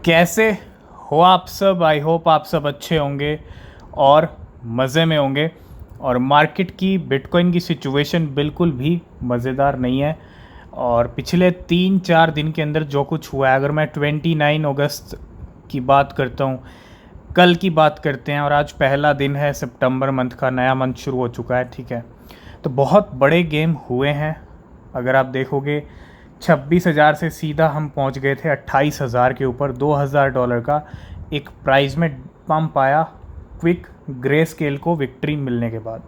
कैसे हो आप सब। आई होप आप सब अच्छे होंगे और मज़े में होंगे। और मार्केट की बिटकॉइन की सिचुएशन बिल्कुल भी मज़ेदार नहीं है। और पिछले 3-4 दिन के अंदर जो कुछ हुआ है, अगर मैं 29 अगस्त की बात करता हूँ, कल की बात करते हैं, और आज पहला दिन है सितंबर मंथ का, नया मंथ शुरू हो चुका है। ठीक है, तो बहुत बड़े गेम हुए हैं। अगर आप देखोगे 26,000 से सीधा हम पहुंच गए थे 28,000 के ऊपर। $2,000 का एक प्राइस में पंप आया क्विक ग्रे स्केल को विक्ट्री मिलने के बाद।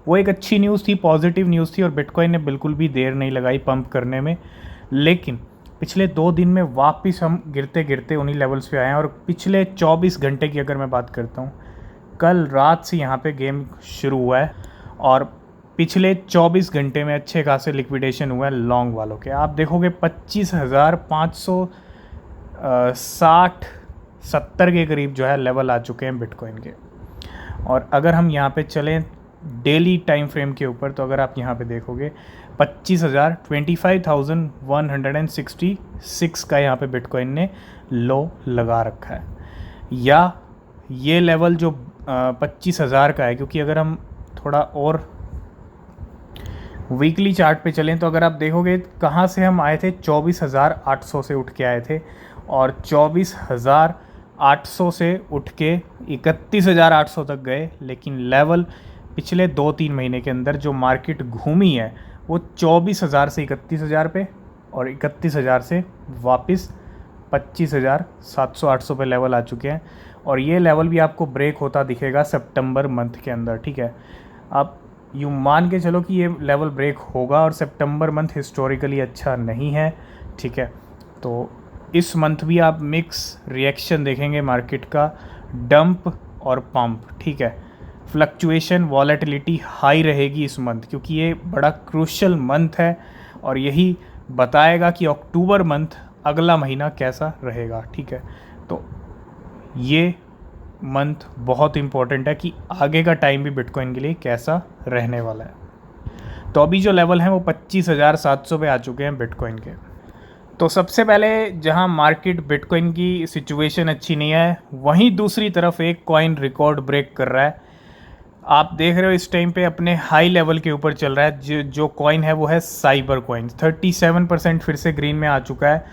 वो एक अच्छी न्यूज़ थी, पॉजिटिव न्यूज़ थी, और बिटकॉइन ने बिल्कुल भी देर नहीं लगाई पंप करने में। लेकिन पिछले 2 दिन में वापस हम गिरते गिरते उन्हीं लेवल्स पे आए हैं। और पिछले 24 घंटे की अगर मैं बात करता हूँ, कल रात से यहाँ पे गेम शुरू हुआ है और पिछले 24 घंटे में अच्छे खासे लिक्विडेशन हुआ है लॉन्ग वालों के। आप देखोगे 25,560-70 के करीब जो है लेवल आ चुके हैं बिटकॉइन के। और अगर हम यहाँ पे चलें डेली टाइम फ्रेम के ऊपर, तो अगर आप यहाँ पे देखोगे 25,166 का यहाँ पे बिटकॉइन ने लो लगा रखा है। या ये लेवल जो 25,000 का है, क्योंकि अगर हम थोड़ा और वीकली चार्ट पे चलें तो अगर आप देखोगे कहाँ से हम आए थे, 24,800 से उठ के आए थे, और 24,800 से उठ के 31,800 तक गए। लेकिन लेवल पिछले 2-3 महीने के अंदर जो मार्केट घूमी है वो 24,000 से 31,000 पे, और 31,000 से वापस 25,700-800 पे लेवल आ चुके हैं। और ये लेवल भी आपको ब्रेक होता दिखेगा सितंबर मंथ के अंदर। ठीक है, आप यूँ मान के चलो कि ये लेवल ब्रेक होगा, और सितंबर मंथ हिस्टोरिकली अच्छा नहीं है। ठीक है, तो इस मंथ भी आप मिक्स रिएक्शन देखेंगे मार्केट का, डंप और पंप। ठीक है, फ्लक्चुएशन वॉलेटिलिटी हाई रहेगी इस मंथ, क्योंकि ये बड़ा क्रूशल मंथ है और यही बताएगा कि अक्टूबर मंथ अगला महीना कैसा रहेगा। ठीक है, तो ये मंथ बहुत इम्पॉर्टेंट है कि आगे का टाइम भी बिटकॉइन के लिए कैसा रहने वाला है। तो अभी जो लेवल हैं वो 25,700 पे आ चुके हैं बिटकॉइन के। तो सबसे पहले जहां मार्केट बिटकॉइन की सिचुएशन अच्छी नहीं है, वहीं दूसरी तरफ एक कॉइन रिकॉर्ड ब्रेक कर रहा है। आप देख रहे हो इस टाइम पे अपने हाई लेवल के ऊपर चल रहा है। जो कॉइन है वो है साइबर कॉइन। 37% फिर से ग्रीन में आ चुका है,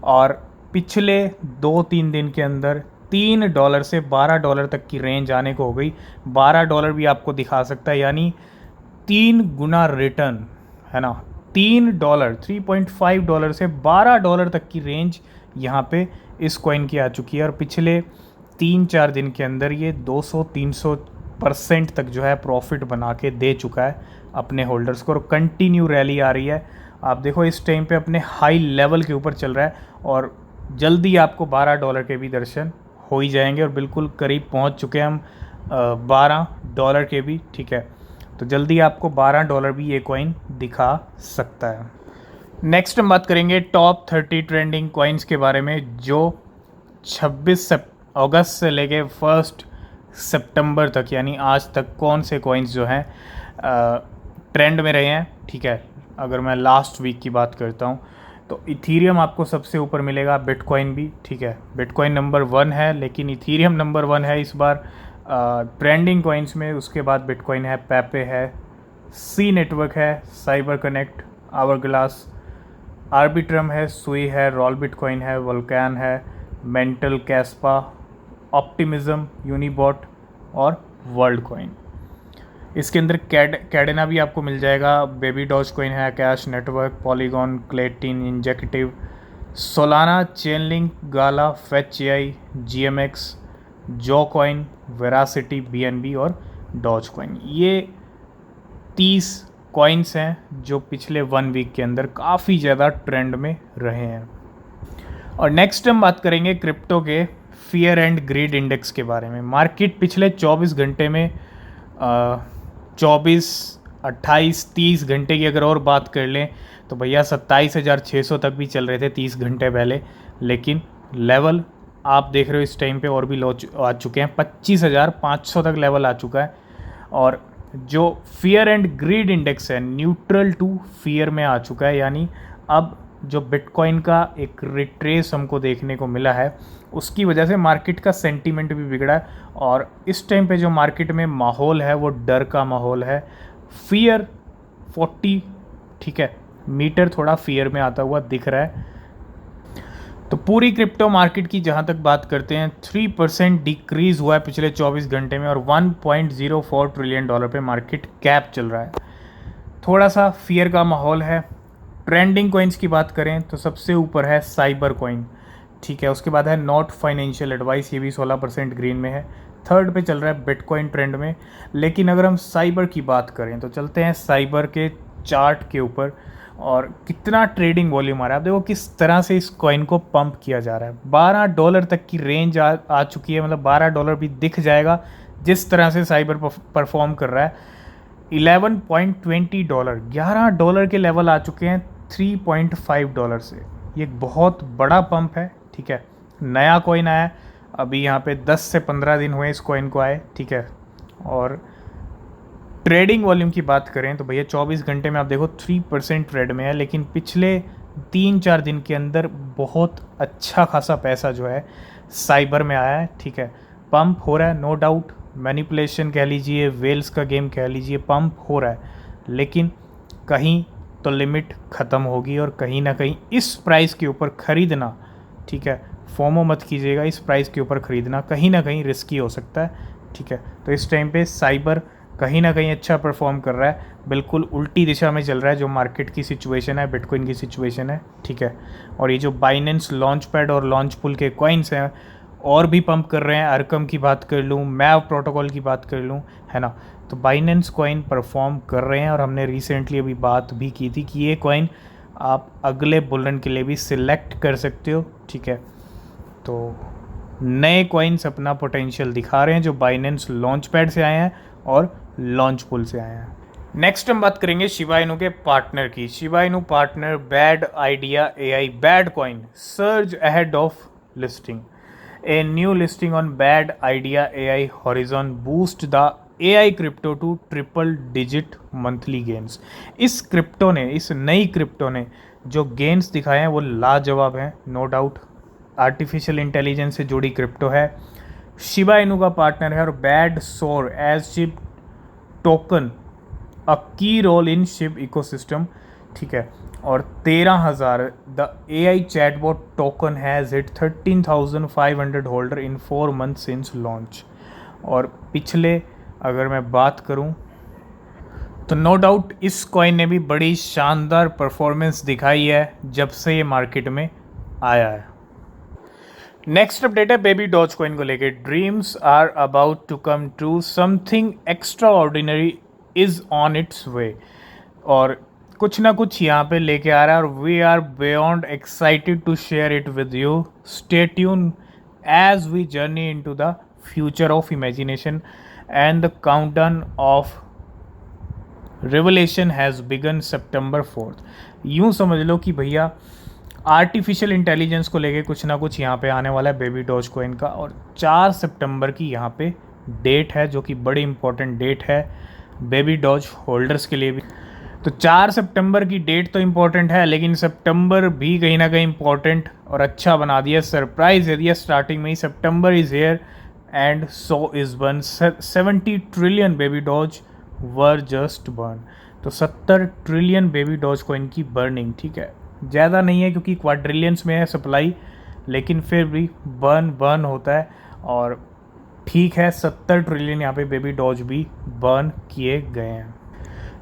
और पिछले 2-3 दिन के अंदर $3 से $12 तक की रेंज आने को हो गई। $12 भी आपको दिखा सकता है, यानी 3 गुना रिटर्न है ना। $3, $3.5 से $12 तक की रेंज यहाँ पे इस कॉइन की आ चुकी है। और पिछले 3-4 दिन के अंदर ये 200-300% तक जो है प्रॉफिट बना के दे चुका है अपने होल्डर्स को, और कंटिन्यू रैली आ रही है। आप देखो इस टाइम पे अपने हाई लेवल के ऊपर चल रहा है, और जल्दी आपको $12 के भी दर्शन हो ही जाएंगे, और बिल्कुल करीब पहुंच चुके हैं हम $12 के भी। ठीक है, तो जल्दी आपको $12 भी ये कॉइन दिखा सकता है। नेक्स्ट हम बात करेंगे टॉप 30 ट्रेंडिंग कॉइन्स के बारे में, जो 26 अगस्त से लेके 1 सितंबर तक, यानी आज तक कौन से कॉइन्स जो हैं ट्रेंड में रहे हैं। ठीक है, अगर मैं लास्ट वीक की बात करता हूँ तो इथीरियम आपको सबसे ऊपर मिलेगा, बिटकॉइन भी। ठीक है, बिटकॉइन नंबर 1 है, लेकिन इथीरियम नंबर 1 है इस बार ट्रेंडिंग कॉइन्स में। उसके बाद बिटकॉइन है, पेपे है, सी नेटवर्क है, साइबर कनेक्ट, आवरग्लास, आर्बिट्रम है, सुई है, रॉल बिटकॉइन है, वोल्कैन है, मेंटल, कैस्पा, ऑप्टिमिज्म, यूनिबॉट और वर्ल्ड कॉइन। इसके अंदर कैडेना भी आपको मिल जाएगा, बेबी डॉज कॉइन है, cash network, Polygon, Klaytn, Injective, Solana, Chainlink, Gala, Fetch AI, GMX, जो कॉइन, वेरासिटी, बीएनबी और डॉज कॉइन। ये 30 कॉइन्स हैं जो पिछले 1 वीक के अंदर काफ़ी ज़्यादा ट्रेंड में रहे हैं। और नेक्स्ट हम बात करेंगे क्रिप्टो के फियर एंड ग्रीड इंडेक्स के बारे में। मार्केट पिछले 24 घंटे में 24, 28, 30 घंटे की अगर और बात कर लें तो भैया 27,600 तक भी चल रहे थे 30 घंटे पहले। लेकिन लेवल आप देख रहे हो इस टाइम पे और भी लो आ चुके हैं, 25,500 तक लेवल आ चुका है। और जो फियर एंड ग्रीड इंडेक्स है न्यूट्रल टू फियर में आ चुका है, यानी अब जो बिटकॉइन का एक रिट्रेस हमको देखने को मिला है, उसकी वजह से मार्केट का सेंटीमेंट भी बिगड़ा है। और इस टाइम पे जो मार्केट में माहौल है वो डर का माहौल है, फियर 40, ठीक है, मीटर थोड़ा फियर में आता हुआ दिख रहा है। तो पूरी क्रिप्टो मार्केट की जहाँ तक बात करते हैं, 3% डिक्रीज़ हुआ है पिछले 24 घंटे में और $1.04 ट्रिलियन पे मार्केट कैप चल रहा है। थोड़ा सा फियर का माहौल है। ट्रेंडिंग कॉइन्स की बात करें तो सबसे ऊपर है साइबर कॉइन, ठीक है, उसके बाद है नॉट फाइनेंशियल एडवाइस, ये भी 16% ग्रीन में है। थर्ड पे चल रहा है बिटकॉइन ट्रेंड में। लेकिन अगर हम साइबर की बात करें तो चलते हैं साइबर के चार्ट के ऊपर, और कितना ट्रेडिंग वॉल्यूम आ रहा है। आप देखो किस तरह से इस कॉइन को पंप किया जा रहा है। $12 तक की रेंज आ चुकी है, मतलब $12 भी दिख जाएगा जिस तरह से साइबर परफॉर्म कर रहा है। $11.20, $11 के लेवल आ चुके हैं $3.5 से। ये एक बहुत बड़ा पंप है, ठीक है। नया कॉइन आया अभी, यहाँ पे 10 से 15 दिन हुए इस कॉइन को आए, ठीक है। और ट्रेडिंग वॉल्यूम की बात करें तो भैया 24 घंटे में आप देखो 3% ट्रेड में है, लेकिन पिछले 3-4 दिन के अंदर बहुत अच्छा खासा पैसा जो है साइबर में आया है, ठीक है। पंप हो रहा है, नो डाउट, मैनिपुलेशन कह लीजिए, वेल्स का गेम कह लीजिए, पंप हो रहा है। लेकिन कहीं तो लिमिट ख़त्म होगी और कहीं ना कहीं इस प्राइस के ऊपर ख़रीदना, ठीक है, फोमो मत कीजिएगा, इस प्राइस के ऊपर ख़रीदना कहीं ना कहीं रिस्की हो सकता है, ठीक है। तो इस टाइम पे साइबर कहीं ना कहीं अच्छा परफॉर्म कर रहा है, बिल्कुल उल्टी दिशा में चल रहा है जो मार्केट की सिचुएशन है, बिटकॉइन की सिचुएशन है, ठीक है। और ये जो बाइनेंस लॉन्च पैड और लॉन्च पुल के कॉइन्स हैं और भी पंप कर रहे हैं। अरकम की बात कर लूँ, मैव प्रोटोकॉल की बात कर लूँ, है ना, तो बाइनेंस कॉइन परफॉर्म कर रहे हैं। और हमने रिसेंटली अभी बात भी की थी कि ये कॉइन आप अगले बुल रन के लिए भी सिलेक्ट कर सकते हो, ठीक है। तो नए कॉइन्स अपना पोटेंशियल दिखा रहे हैं जो बाइनेंस लॉन्च पैड से आए हैं और लॉन्च पुल से आए हैं। नेक्स्ट हम बात करेंगे शिबा इनू के पार्टनर की। Shiba Inu partner bad idea AI, bad coin surge ahead of listing. A new listing on bad idea AI horizon boost the AI crypto to triple digit monthly gains. इस नई crypto ने जो gains दिखाए हैं वो लाजवाब हैं, no doubt. Artificial intelligence से जुड़ी क्रिप्टो है, शिबा इनू का पार्टनर है, और बैड सोर एज शिप टोकन अ की रोल इन शिप इकोसिस्टम, ठीक है। और 13,000 the AI chatbot token has hit 13,500 holder in 4 month since launch. और पिछले अगर मैं बात करूं तो नो डाउट इस कॉइन ने भी बड़ी शानदार परफॉर्मेंस दिखाई है जब से ये मार्केट में आया है। नेक्स्ट अपडेट है बेबी डॉज कॉइन को लेके। Dreams are about to come true, something extraordinary is on its way. और कुछ ना कुछ यहाँ पे लेके आ रहा है और we are beyond excited to share it with you. Stay tune as we journey into the future of imagination and the countdown of revelation has begun September 4th। यूँ समझ लो कि भैया आर्टिफिशियल इंटेलिजेंस को लेके कुछ ना कुछ यहाँ पे आने वाला है बेबी डॉज कॉइन का। और 4 सितंबर की यहाँ पे डेट है जो कि बड़ी इंपॉर्टेंट डेट है बेबी डॉज होल्डर्स के लिए भी। तो 4 सितंबर की डेट तो इम्पॉर्टेंट है, लेकिन सितंबर भी कहीं ना कहीं इम्पॉर्टेंट और अच्छा बना दिया, सरप्राइज दे दिया स्टार्टिंग में ही। September is here and so is burn 70 trillion Baby Doge were just burn. तो 70 ट्रिलियन बेबी डॉज कॉइन की बर्निंग, ठीक है, ज़्यादा नहीं है क्योंकि क्वाड्रिलियंस में है सप्लाई, लेकिन फिर भी बर्न होता है। और ठीक है, 70 ट्रिलियन यहाँ पे बेबी डॉज भी बर्न किए गए हैं।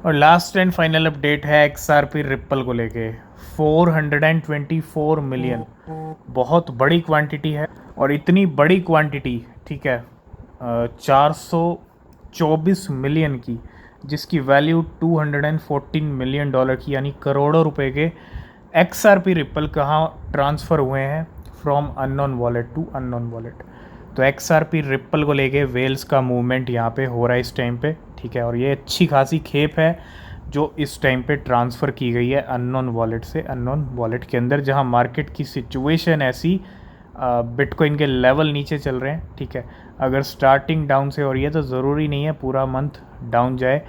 और लास्ट एंड फाइनल अपडेट है XRP रिप्पल को लेके। 424 मिलियन बहुत बड़ी क्वांटिटी है, और इतनी बड़ी क्वांटिटी, ठीक है, 424 मिलियन की, जिसकी वैल्यू $214 मिलियन की, यानी करोड़ों रुपए के XRP रिप्पल कहाँ ट्रांसफ़र हुए हैं, from unknown wallet to unknown wallet. तो XRP रिप्पल को लेके वेल्स का मूवमेंट यहाँ पे हो रहा है इस टाइम पे, ठीक है। और ये अच्छी खासी खेप है जो इस टाइम पे ट्रांसफ़र की गई है अननोन वॉलेट से अननोन वॉलेट के अंदर, जहाँ मार्केट की सिचुएशन ऐसी, बिटकॉइन के लेवल नीचे चल रहे हैं, ठीक है। अगर स्टार्टिंग डाउन से हो रही है तो ज़रूरी नहीं है पूरा मंथ डाउन जाए,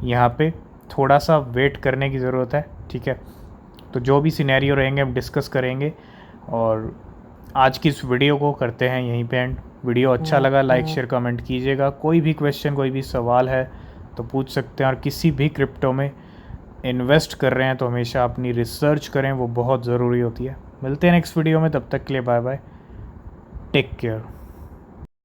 यहाँ पे थोड़ा सा वेट करने की ज़रूरत है, ठीक है। तो जो भी सिनेरियो रहेंगे हम डिस्कस करेंगे। और आज की इस वीडियो को करते हैं यहीं पे एंड। वीडियो अच्छा लगा लाइक शेयर कमेंट कीजिएगा। कोई भी क्वेश्चन कोई भी सवाल है तो पूछ सकते हैं। और किसी भी क्रिप्टो में इन्वेस्ट कर रहे हैं तो हमेशा अपनी रिसर्च करें, वो बहुत ज़रूरी होती है। मिलते हैं नेक्स्ट वीडियो में, तब तक के लिए बाय बाय, टेक केयर।